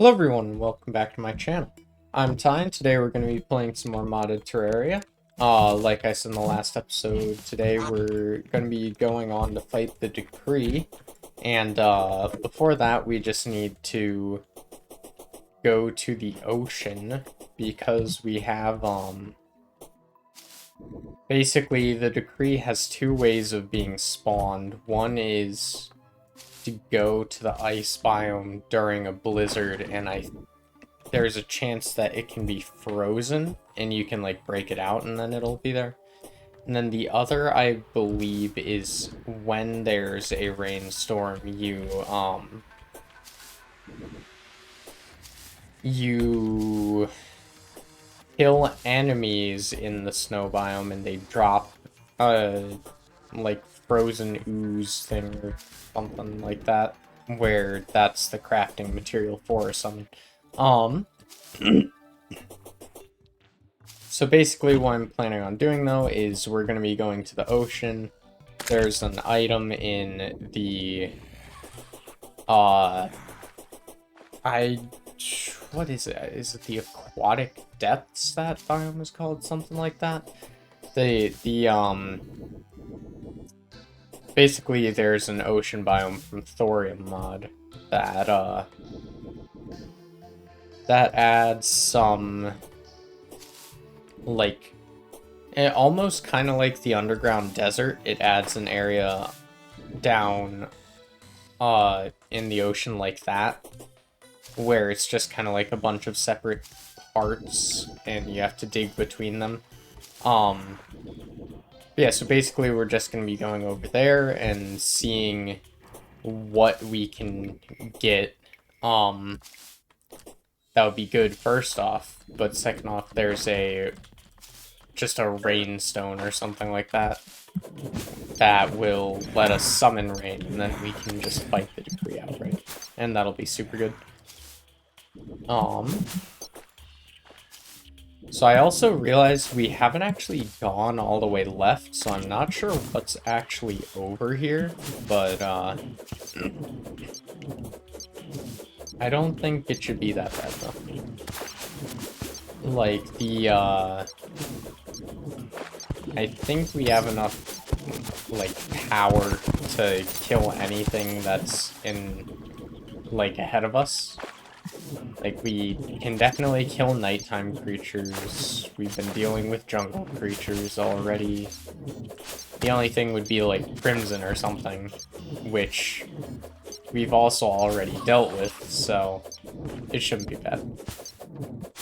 Hello everyone, and welcome back to my channel. I'm Ty, and today we're going to be playing some more modded Terraria. Like I said in the last episode, today we're going to be going on to fight the Decree, and before that we just need to go to the ocean, because we have, basically the Decree has two ways of being spawned. One is to go to the ice biome during a blizzard, and there's a chance that it can be frozen and you can like break it out and then it'll be there. And then the other, I believe, is when there's a rainstorm, you kill enemies in the snow biome and they drop like frozen ooze thing or something like that, where that's the crafting material for a summon. So basically what I'm planning on doing though is we're going to be going to the ocean. There's an item in the what is it? Is it the aquatic depths that biome is called? Something like that. Basically, there's an ocean biome from Thorium mod that adds some, like, almost kind of like the underground desert. It adds an area down in the ocean like that, where it's just kind of like a bunch of separate parts and you have to dig between them. Yeah, so basically we're just going to be going over there and seeing what we can get. That would be good first off, but second off, there's just a rainstone or something like that that will let us summon rain, and then we can just fight the Decree outright, and that'll be super good. So I also realized we haven't actually gone all the way left, so I'm not sure what's actually over here, but I don't think it should be that bad though. Like I think we have enough like power to kill anything that's like ahead of us. Like, we can definitely kill nighttime creatures. We've been dealing with jungle creatures already. The only thing would be, like, Crimson or something, which we've also already dealt with, so it shouldn't be bad.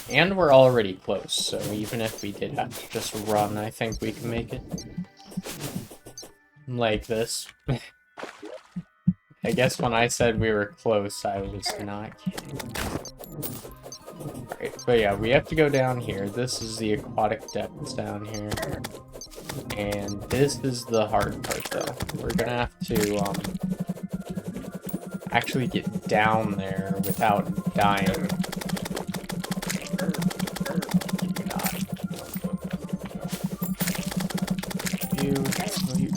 And we're already close, so even if we did have to just run, I think we can make it. Like this. I guess when I said we were close, I was not kidding. Alright, but yeah, we have to go down here. This is the aquatic depths down here. And this is the hard part, though. We're gonna have to, actually get down there without dying.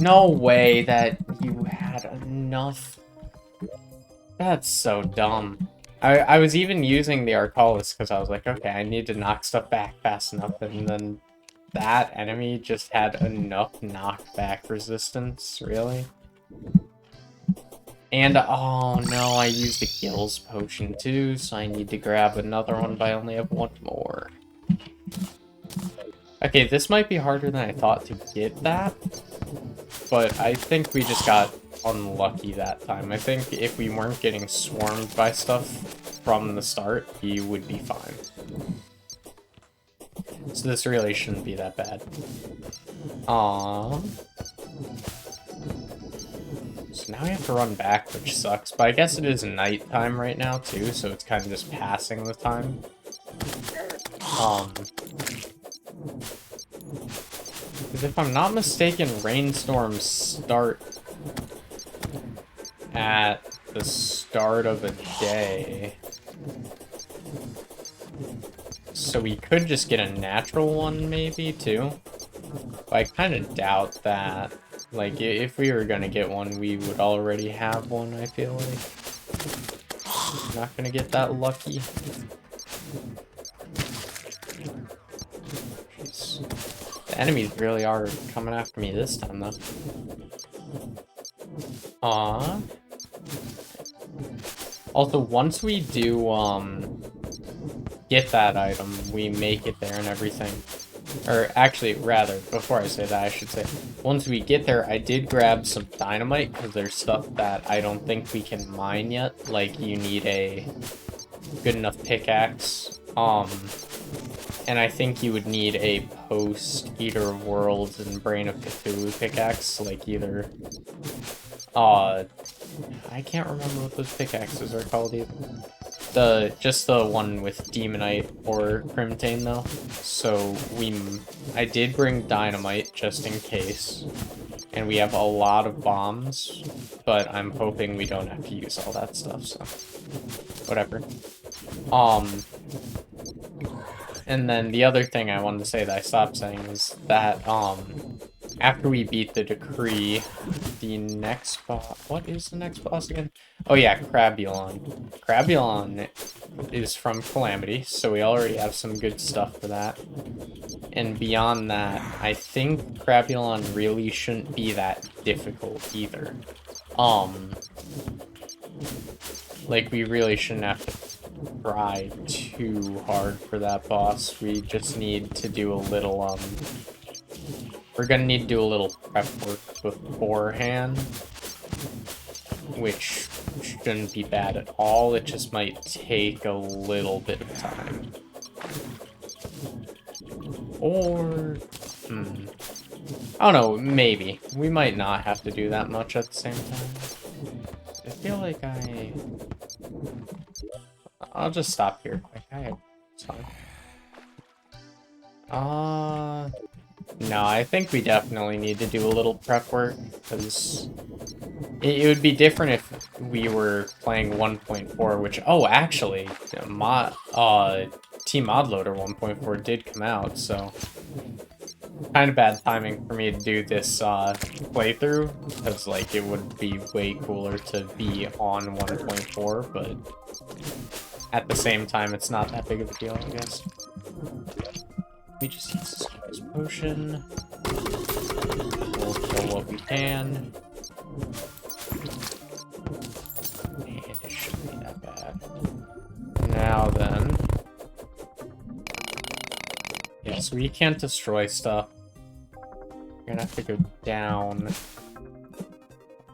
No way that you had enough. That's so dumb. I was even using the Arcalis because I was like, okay, I need to knock stuff back fast enough, and then that enemy just had enough knockback resistance, really? And, oh no, I used a Gills potion too, so I need to grab another one, but I only have one more. Okay, this might be harder than I thought to get that, but I think we just got unlucky that time. I think if we weren't getting swarmed by stuff from the start, we would be fine. So this really shouldn't be that bad. So now we have to run back, which sucks, but I guess it is nighttime right now too, so it's kind of just passing the time. Because if I'm not mistaken, rainstorms start at the start of a day. So we could just get a natural one, maybe, too. But I kind of doubt that. Like, if we were gonna get one, we would already have one, I feel like. Not gonna get that lucky. Jeez. The enemies really are coming after me this time, though. Also, once we do, get that item, we make it there and everything. Or, actually, rather, before I say that, I should say, once we get there, I did grab some dynamite, because there's stuff that I don't think we can mine yet. Like, you need a good enough pickaxe. And I think you would need a post-Eater of Worlds and Brain of Cthulhu pickaxe, like either, I can't remember what those pickaxes are called either. Just the one with Demonite or Crimtane, though. So, I did bring dynamite, just in case. And we have a lot of bombs, but I'm hoping we don't have to use all that stuff, so... whatever. And then the other thing I wanted to say that I stopped saying is that, after we beat the Decree, the next boss... What is the next boss again? Oh yeah, Crabulon. Crabulon is from Calamity, so we already have some good stuff for that. And beyond that, I think Crabulon really shouldn't be that difficult either. Like, we really shouldn't have to try too hard for that boss. We just need to do a little, we're gonna need to do a little prep work beforehand, which shouldn't be bad at all. It just might take a little bit of time. Or, I don't know, maybe. We might not have to do that much at the same time. I feel like I'll just stop here quick. It's fine. No, I think we definitely need to do a little prep work, because it would be different if we were playing 1.4, which, oh, actually, Team Modloader 1.4 did come out, so kind of bad timing for me to do this playthrough, because, like, it would be way cooler to be on 1.4, but at the same time, it's not that big of a deal, I guess. We just use this potion. We'll kill what we can. And it shouldn't be that bad. Now then. Yeah, so we can't destroy stuff. We're gonna have to go down.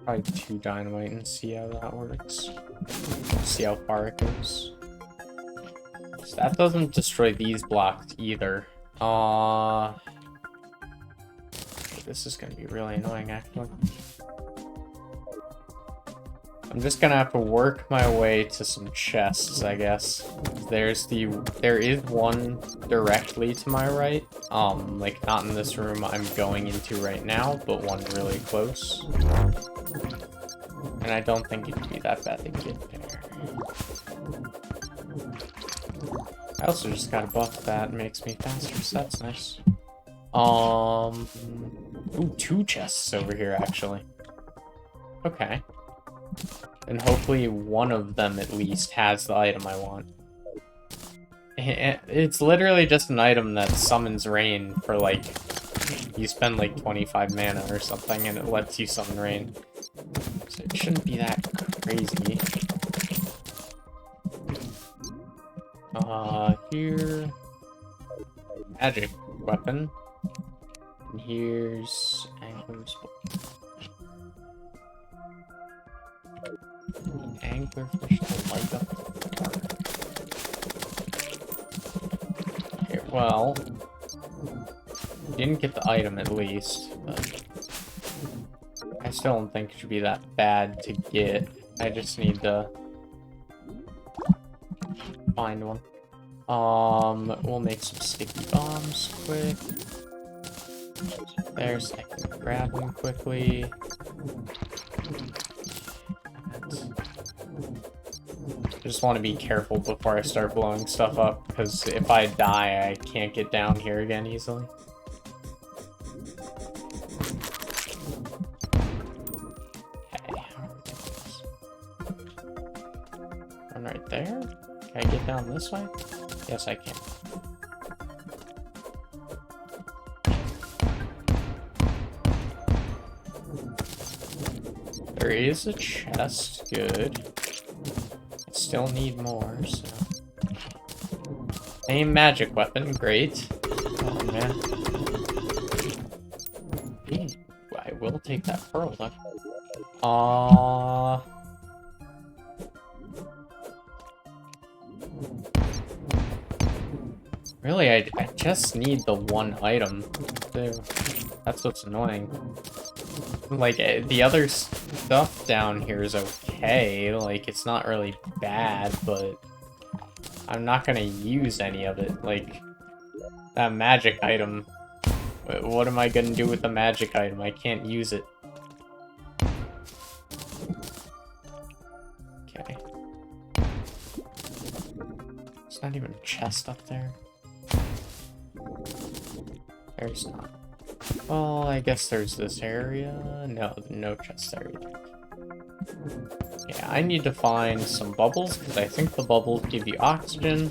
Probably 2 dynamite and see how that works. See how far it goes. So that doesn't destroy these blocks either. This is gonna be really annoying, actually. I'm just gonna have to work my way to some chests, I guess. There is one directly to my right. Like, not in this room I'm going into right now, but one really close. And I don't think it'd be that bad to get there. I also just got a buff that makes me faster, so that's nice. Ooh, 2 chests over here, actually. Okay. And hopefully one of them, at least, has the item I want. It's literally just an item that summons rain for, like, you spend, like, 25 mana or something, and it lets you summon rain. So it shouldn't be that crazy. Here... Magic weapon. And here's... Angler's book. Anglerfish to light up the water. Okay, well... Didn't get the item at least, but... I still don't think it should be that bad to get. I just need to... find one. We'll make some sticky bombs quick. There, so I can grab them quickly. I just want to be careful before I start blowing stuff up, because if I die, I can't get down here again easily. Okay, run right there? Can I get down this way? Yes, I can. There is a chest. Good. Still need more, so... Same magic weapon. Great. Oh, man. I will take that pearl, though. Really, I just need the one item, too. That's what's annoying. Like, the other stuff down here is okay. Like, it's not really bad, but I'm not gonna use any of it. Like, that magic item. What am I gonna do with the magic item? I can't use it. Okay. There's not even a chest up there. There's not. Well, I guess there's this area. No, no chest there either. Yeah, I need to find some bubbles, because I think the bubbles give you oxygen.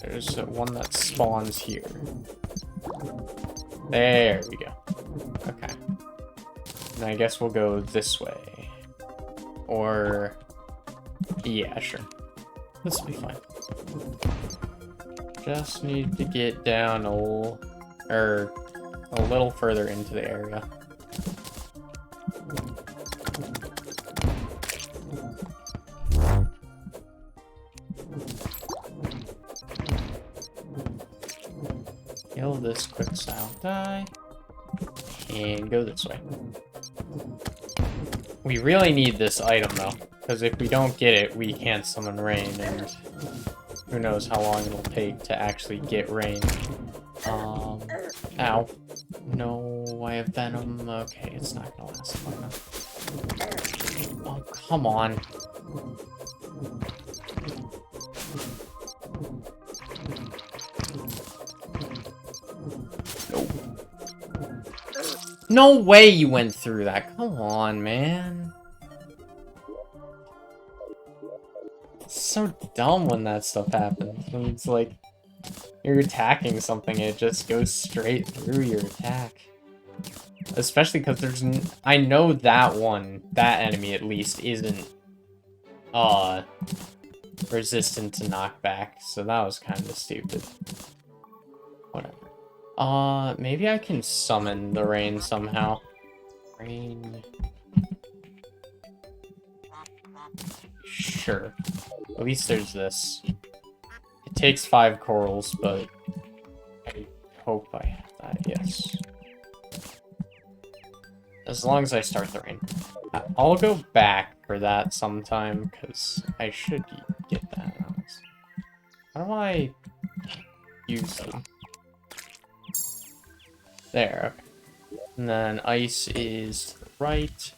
There's one that spawns here. There we go. Okay. And I guess we'll go this way. Or... yeah, sure. This will be fine. Just need to get down a little further into the area. Kill this quick style die. And go this way. We really need this item though, because if we don't get it, we can't summon rain, and who knows how long it'll take to actually get rain. Ow. No, I have venom. Okay, it's not gonna last long enough. Oh, come on. No way you went through that. Come on, man. It's so dumb when that stuff happens. When it's like you're attacking something, it just goes straight through your attack. Especially because there's I know that enemy at least isn't resistant to knockback, so that was kind of stupid. Whatever. Maybe I can summon the rain somehow. Rain. Sure. At least there's this. It takes 5 corals, but I hope I have that, yes. As long as I start the rain. I'll go back for that sometime, because I should get that. How do I use them? There, okay. And then ice is to the right.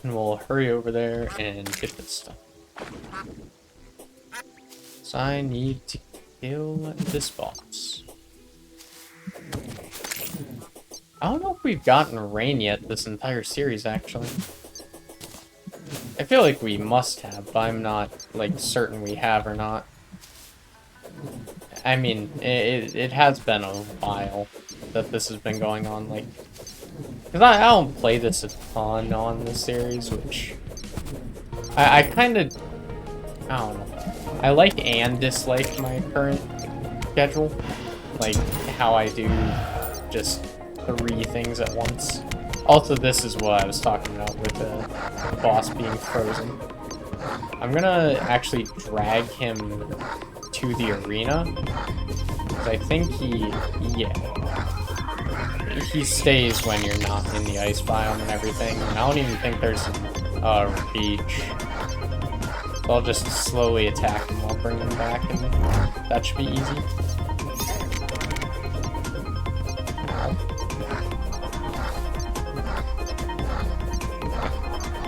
And we'll hurry over there and get this stuff. So I need to kill this boss. I don't know if we've gotten rain yet this entire series, actually. I feel like we must have, but I'm not, like, certain we have or not. I mean, it has been a while that this has been going on, like... Because I don't play this a ton on this series, which... I kind of... I don't know. I like and dislike my current schedule. Like, how I do just 3 things at once. Also, this is what I was talking about with the boss being frozen. I'm gonna actually drag him to the arena. Because I think he stays when you're not in the ice biome and everything. And I don't even think there's a reach. So I'll just slowly attack him while bringing him back, and that should be easy.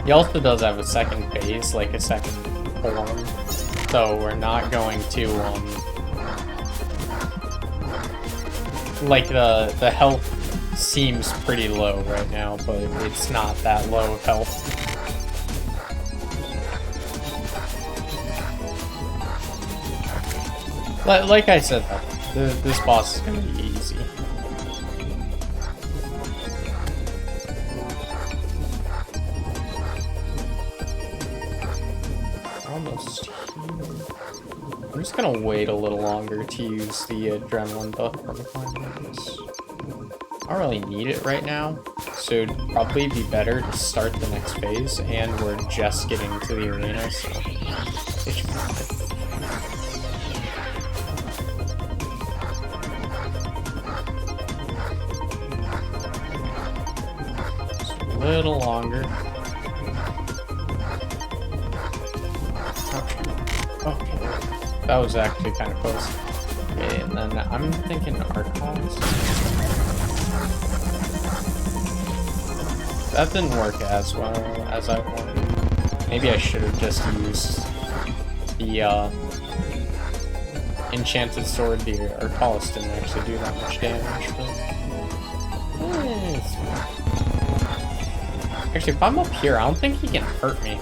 He also does have a second phase, like a second form. So we're not going to, like, the health seems pretty low right now, but it's not that low of health. Like I said, this boss is gonna be easy. Almost here. I'm just gonna wait a little longer to use the adrenaline buff from climbing this. I don't really need it right now, so it'd probably be better to start the next phase, and we're just getting to the arena, so it should be good. Just a little longer. Okay, that was actually kind of close. Okay, and then I'm thinking art calls. That didn't work as well as I wanted. Maybe I should have just used the enchanted sword. The Arcalis didn't actually do that much damage, but actually, if I'm up here, I don't think he can hurt me.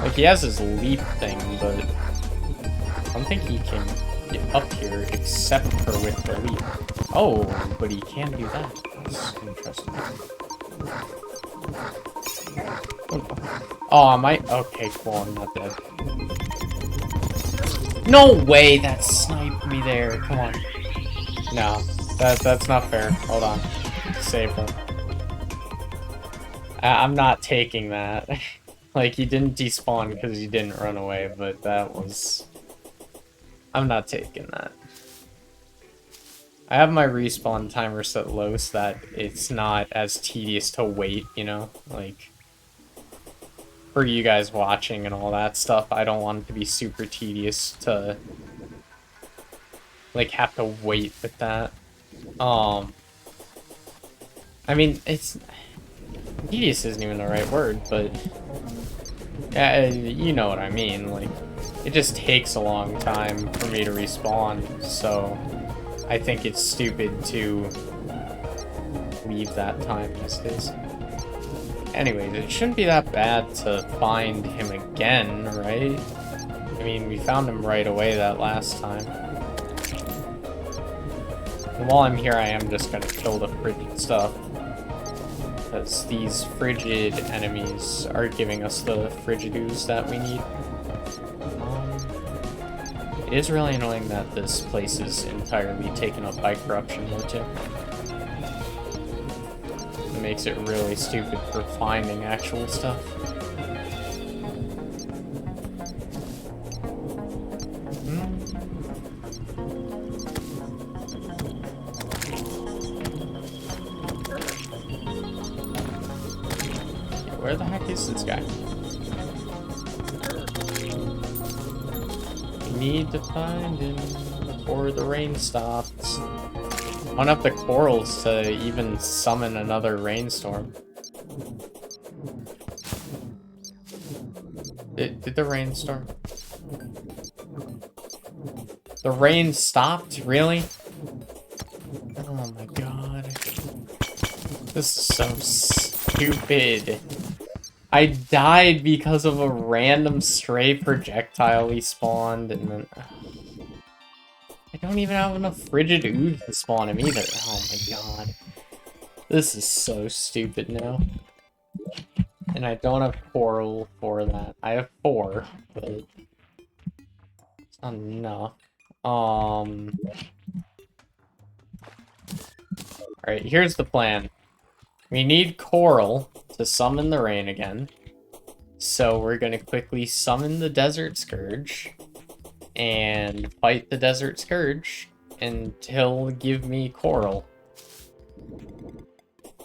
Like, he has his leap thing, but I don't think he can get up here except for with the leap. Oh, but he can do that. That's interesting. Oh, I might. Okay, cool. I'm not dead. No way that sniped me there. Come on. No, that's not fair. Hold on. Save him. I'm not taking that. Like, he didn't despawn because he didn't run away, but that was... I'm not taking that. I have my respawn timer set low so that it's not as tedious to wait, you know? Like, for you guys watching and all that stuff, I don't want it to be super tedious to, like, have to wait with that. I mean, it's... tedious isn't even the right word, but... you know what I mean, like, it just takes a long time for me to respawn, so I think it's stupid to leave that time as is. Anyways, it shouldn't be that bad to find him again, right? I mean, we found him right away that last time. And while I'm here, I am just gonna kill the frigid stuff. Because these frigid enemies are giving us the frigid ooze that we need. It is really annoying that this place is entirely taken up by corruption though too. It makes it really stupid for finding actual stuff. Where the heck is this guy? We need to find him before the rain stops. I don't have the corals to even summon another rainstorm. Did the rainstorm? The rain stopped? Really? Oh my god. This is so stupid. I died because of a random stray projectile he spawned, and then... I don't even have enough frigid ooze to spawn him either. Oh my god. This is so stupid now. And I don't have coral for that. I have 4, but... it's not enough. Alright, here's the plan. We need coral to summon the rain again. So we're gonna quickly summon the Desert Scourge and fight the Desert Scourge until give me coral.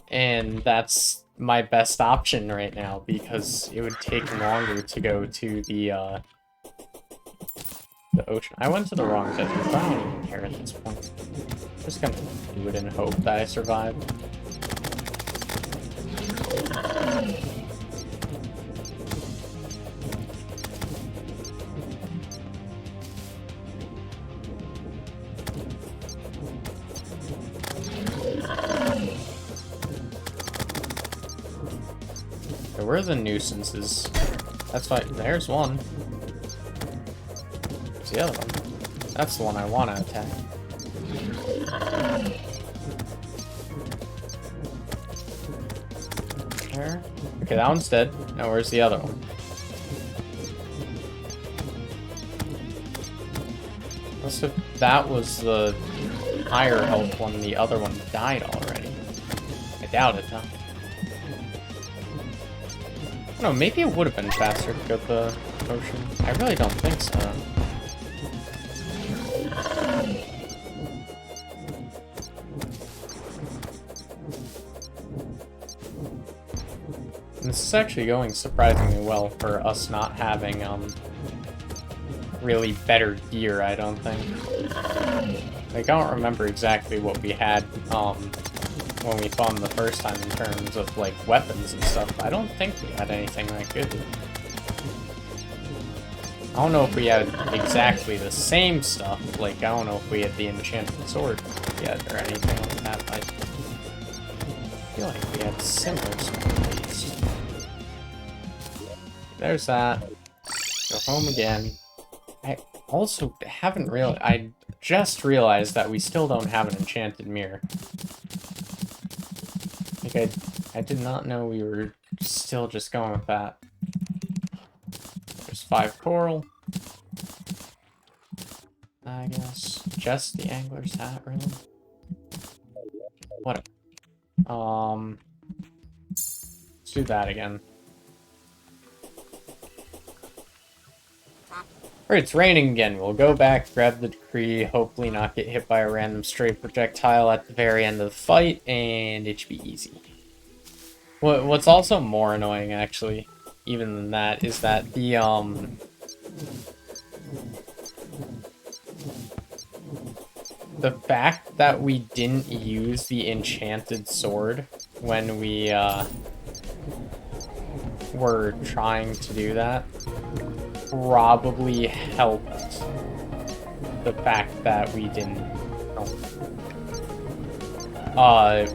And that's my best option right now because it would take longer to go to the ocean. I went to the wrong desert, but I don't even care at this point. I'm just gonna do it and hope that I survive. Okay, where are the nuisances? That's fine. There's one. It's the other one. That's the one I want to attack. There. Okay, that one's dead. Now where's the other one? Unless if that was the higher health one, the other one died already. I doubt it, though. No, maybe it would have been faster to go the potion. I really don't think so. And this is actually going surprisingly well for us not having really better gear, I don't think. Like, I don't remember exactly what we had when we fought him the first time in terms of, like, weapons and stuff. I don't think we had anything that good. I don't know if we had exactly the same stuff. Like, I don't know if we had the enchanted sword yet or anything like that, but I feel like we had similar stuff at least. There's that. Go home again. I also haven't realized... I just realized that we still don't have an enchanted mirror. Like, I did not know we were still just going with that. There's 5 coral. I guess just the angler's hat, really? What? Let's do that again. Alright, it's raining again. We'll go back, grab the decree, hopefully not get hit by a random stray projectile at the very end of the fight, and it should be easy. What's also more annoying, actually, even than that, is that the fact that we didn't use the enchanted sword when we, were trying to do that probably helped the fact that we didn't,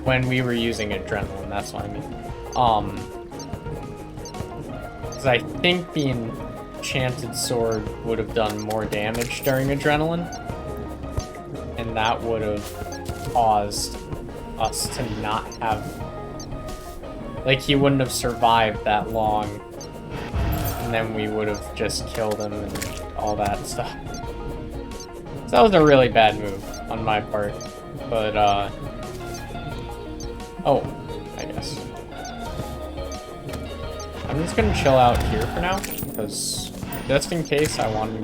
when we were using adrenaline, that's what I mean. Because I think the enchanted sword would have done more damage during adrenaline, and that would have caused us to not have, like, he wouldn't have survived that long, and then we would have just killed him and all that stuff. So that was a really bad move on my part, but, oh, I guess. I'm just gonna chill out here for now, because just in case I want to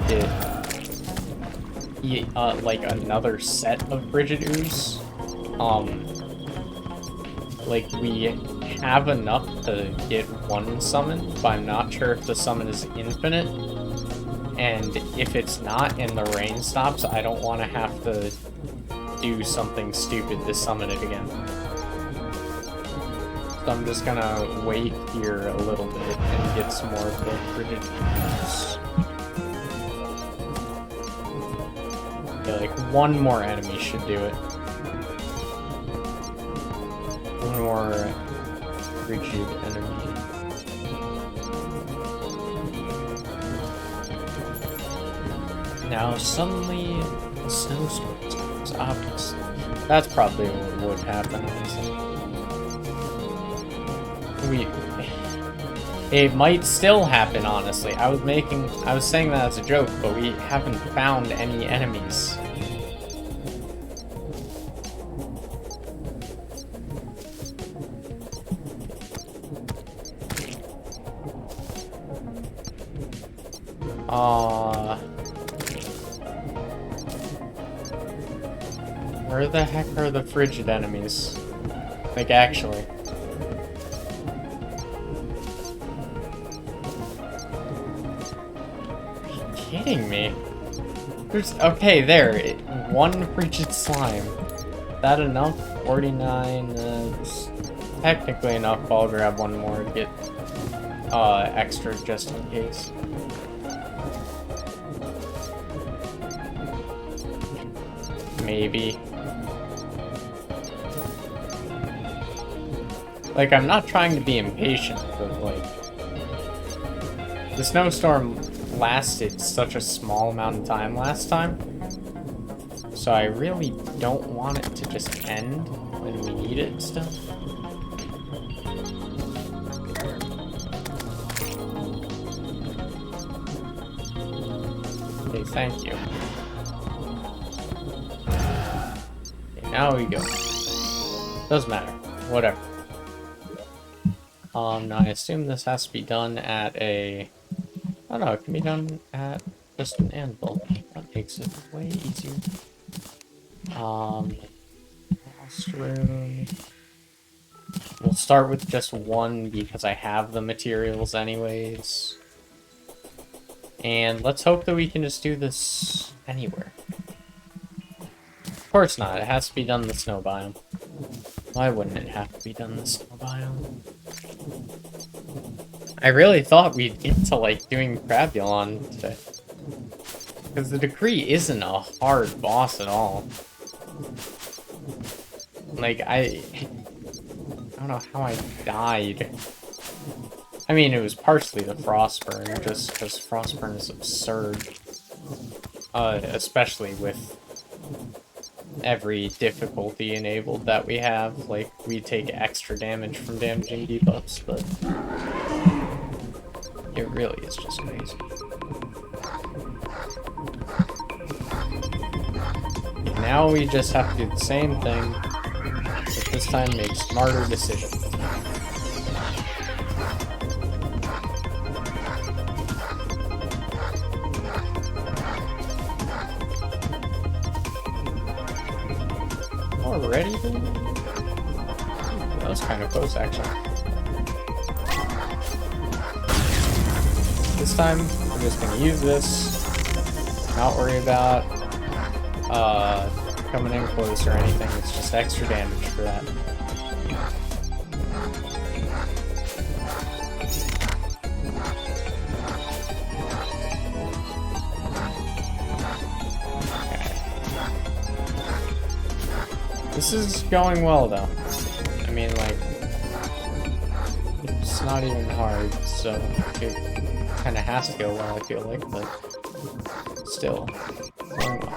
get, like, another set of Frigid Ooze, like, we have enough to get one summon, but I'm not sure if the summon is infinite, and if it's not and the rain stops, I don't want to have to do something stupid to summon it again. So I'm just gonna wait here a little bit and get some more of the Frigid Ooze. Yeah, like, one more enemy should do it. One more Frigid enemy. Now suddenly a snowstorm is obvious. That's probably what would happen, honestly. It might still happen, honestly. I was saying that as a joke, but we haven't found any enemies. Where the heck are the Frigid enemies? Like, actually. Are you kidding me? There's, okay, there. One Frigid slime. Is that enough? 49, it's technically enough. I'll grab one more to get, extra just in case. Maybe. Like, I'm not trying to be impatient, but, like, the snowstorm lasted such a small amount of time last time. So I really don't want it to just end when we need it still. Okay, thank you. Okay, now we go. Doesn't matter. Whatever. Now I assume this has to be done at a... Oh no, it can be done at just an anvil. That makes it way easier. Lost room. We'll start with just one because I have the materials anyways. And let's hope that we can just do this anywhere. Of course not, it has to be done in the snow biome. Why wouldn't it have to be done in the snow biome? I really thought we'd get to, like, doing Crabulon today. Because the Decree isn't a hard boss at all. Like, I don't know how I died. I mean, it was partially the Frostburn, just because Frostburn is absurd. Especially with every difficulty enabled that we have. Like, we take extra damage from damaging debuffs, but it really is just crazy. Now we just have to do the same thing, but this time make smarter decisions. Already? That was kind of close, actually. This time, we're just going to use this, not worry about coming in close or anything. It's just extra damage for that. This is going well, though. I mean, like, it's not even hard, so it kind of has to go well, I feel like, but still, going well.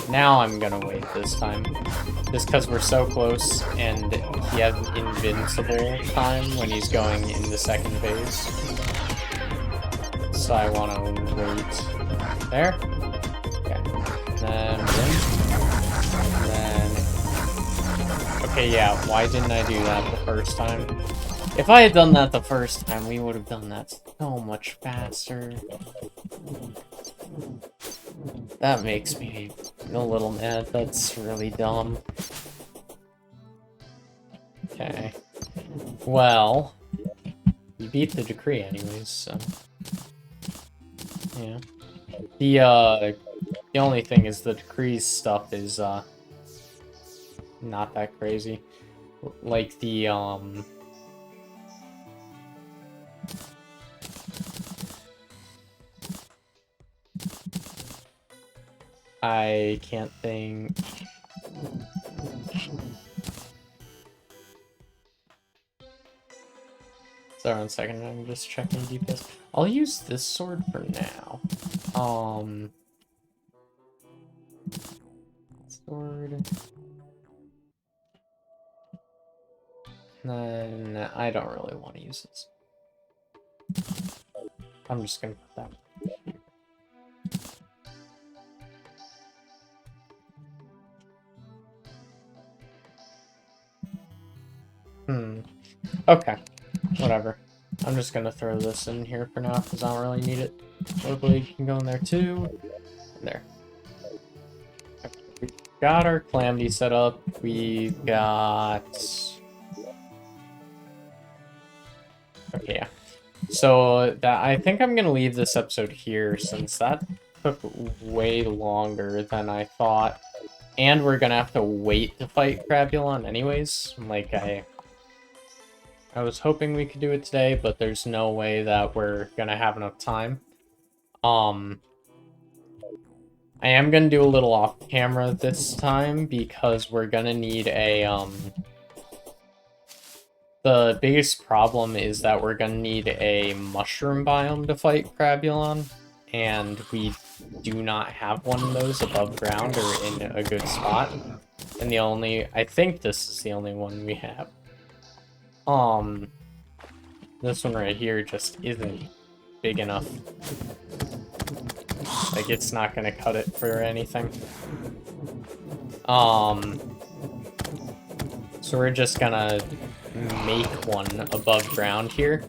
Now I'm gonna wait this time, just because we're so close, and he has invincible time when he's going in the second phase. So I want to wait there. Then, okay, yeah, why didn't I do that the first time? If I had done that the first time, we would have done that so much faster. That makes me a little mad. That's really dumb. Okay. Well, you beat the Decree anyways, so... yeah. The only thing is the Decree's stuff is, not that crazy. Like, I can't think... Sorry, 1 second, I'm just checking DPS. I'll use this sword for now. Sword. Then I don't really want to use this. I'm just gonna put that. Okay. Whatever. I'm just gonna throw this in here for now because I don't really need it. Blade can go in there too. There. We've got our Calamity set up. We've got... okay, yeah. So that I think I'm gonna leave this episode here since that took way longer than I thought. And we're gonna have to wait to fight Crabulon anyways. Like, I was hoping we could do it today, but there's no way that we're gonna have enough time. I am gonna do a little off camera this time because we're gonna need a The biggest problem is that we're gonna need a mushroom biome to fight Crabulon, and we do not have one of those above ground or in a good spot. And I think this is the only one we have. This one right here just isn't big enough. Like, it's not gonna cut it for anything. So we're just gonna make one above ground here.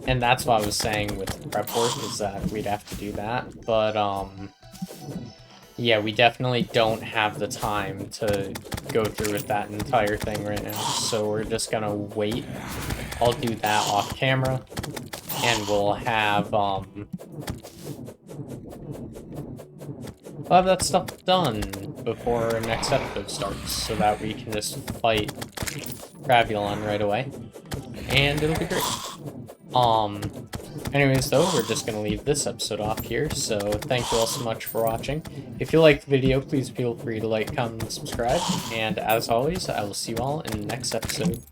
And that's what I was saying with prep work, is that we'd have to do that. But, yeah, we definitely don't have the time to go through with that entire thing right now. So we're just gonna wait. I'll do that off camera. And we'll have that stuff done before our next episode starts, so that we can just fight Crabulon right away. And it'll be great. Anyways, though, we're just going to leave this episode off here, so thank you all so much for watching. If you liked the video, please feel free to like, comment, and subscribe, and as always, I will see you all in the next episode.